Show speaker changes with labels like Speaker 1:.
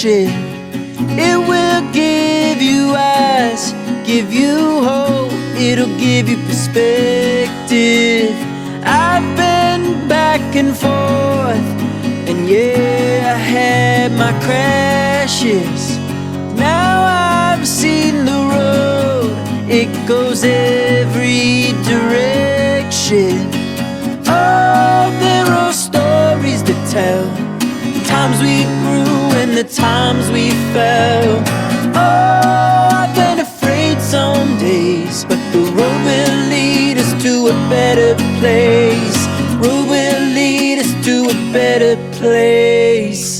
Speaker 1: direction. It will give you eyes, give you hope, it'll give you perspective. I've been back and forth, and yeah, I had my crashes. Now I've seen the road, it goes every direction. Oh, there are stories to tell, the times we grew and the times we fell. Oh, I've been afraid some days, but the road will lead us to a better place. Road will lead us to a better place.